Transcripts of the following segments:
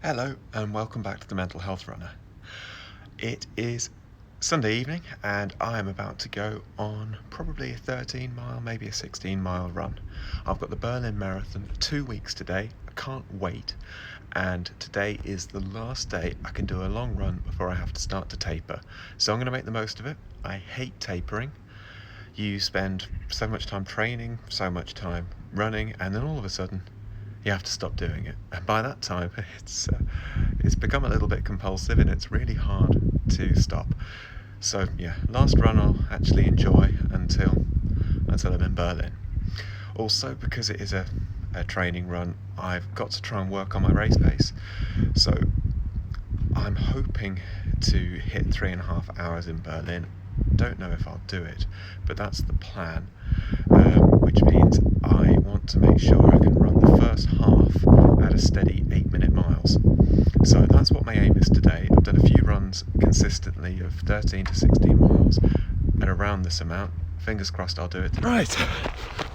Hello and welcome back to the Mental Health Runner. It is Sunday evening and I am about to go on probably a 13 mile, maybe a 16 mile run. I've got the Berlin Marathon 2 weeks today. I can't wait, and today is the last day I can do a long run before I have to start to taper. So I'm going to make the most of it. I hate tapering. You spend so much time training, so much time running, and then all of a sudden you have to stop doing it, and by that time it's become a little bit compulsive and it's really hard to stop. So yeah, last run I'll actually enjoy until I'm in Berlin. Also, because it is a training run, I've got to try and work on my race pace, so I'm hoping to hit 3.5 hours in Berlin. Don't know if I'll do it, but that's the plan, which means I want to make sure I can run the first half at a steady 8-minute miles. So that's what my aim is today. I've done a few runs consistently of 13 to 16 miles at around this amount. Fingers crossed I'll do it today. Right,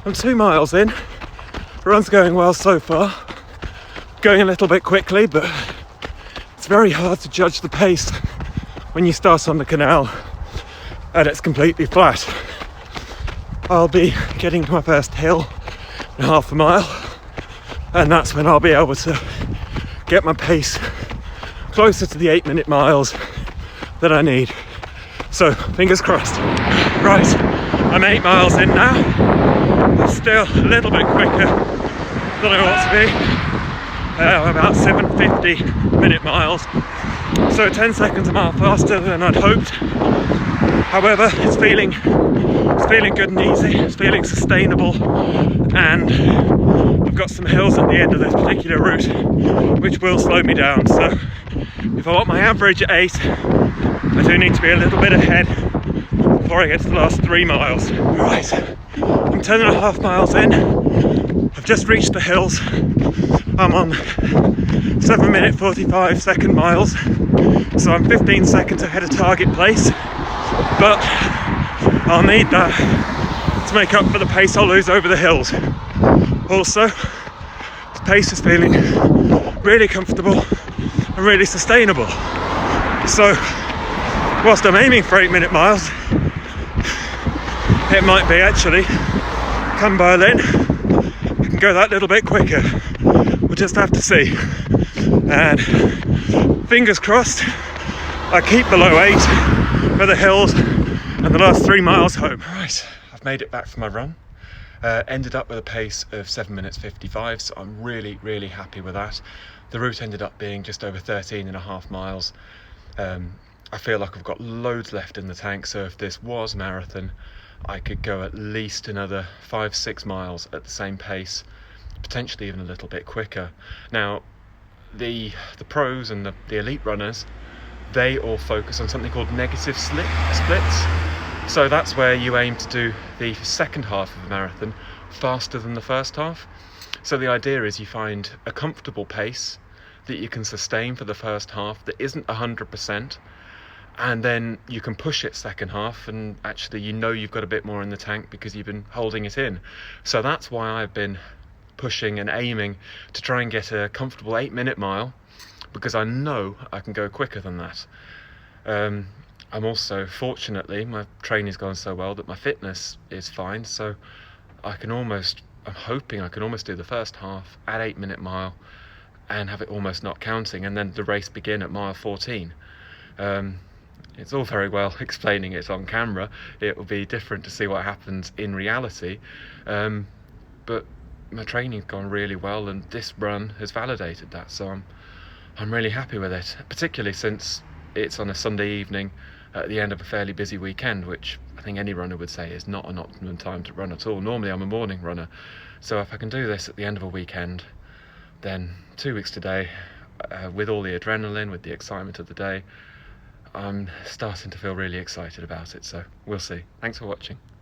I'm 2 miles in. The run's going well so far. Going a little bit quickly, but it's very hard to judge the pace when you start on the canal and it's completely flat. I'll be getting to my first hill in half a mile, and that's when I'll be able to get my pace closer to the 8-minute miles that I need. So fingers crossed. Right, I'm 8 miles in now. I'm still a little bit quicker than I ought to be. I'm about 7:50 minute miles, so 10 seconds a mile faster than I'd hoped. However, it's feeling good and easy, it's feeling sustainable, and I've got some hills at the end of this particular route which will slow me down. So if I want my average at 8, I do need to be a little bit ahead before I get to the last 3 miles. Right, I'm 10.5 miles in. I've just reached the hills. I'm on 7-minute 45-second miles, so I'm 15 seconds ahead of target place, but I'll need that to make up for the pace I'll lose over the hills. Also, the pace is feeling really comfortable and really sustainable. So whilst I'm aiming for 8-minute miles, it might be actually, come Berlin, I can go that little bit quicker. We'll just have to see. And fingers crossed I keep below 8 for the hills and the last 3 miles home. Right, I've made it back from my run. Ended up with a pace of 7 minutes 55, so I'm really happy with that. The route ended up being just over 13.5 miles. I feel like I've got loads left in the tank, so if this was marathon, I could go at least another 5-6 miles at the same pace, potentially even a little bit quicker. Now, the pros and the elite runners, they all focus on something called negative splits. So that's where you aim to do the second half of a marathon faster than the first half. So the idea is you find a comfortable pace that you can sustain for the first half that isn't 100%, and then you can push it second half, and actually you've got a bit more in the tank because you've been holding it in. So that's why I've been pushing and aiming to try and get a comfortable 8-minute mile, because I know I can go quicker than that. I'm also, fortunately, my training's gone so well that my fitness is fine, so I'm hoping I can almost do the first half at 8-minute mile and have it almost not counting, and then the race begin at mile 14. It's all very well explaining it on camera. It will be different to see what happens in reality, but my training's gone really well, and this run has validated that, so I'm really happy with it, particularly since it's on a Sunday evening at the end of a fairly busy weekend, which I think any runner would say is not an optimum time to run at all. Normally I'm a morning runner, so if I can do this at the end of a weekend, then 2 weeks today, with all the adrenaline, with the excitement of the day, I'm starting to feel really excited about it, so we'll see. Thanks for watching.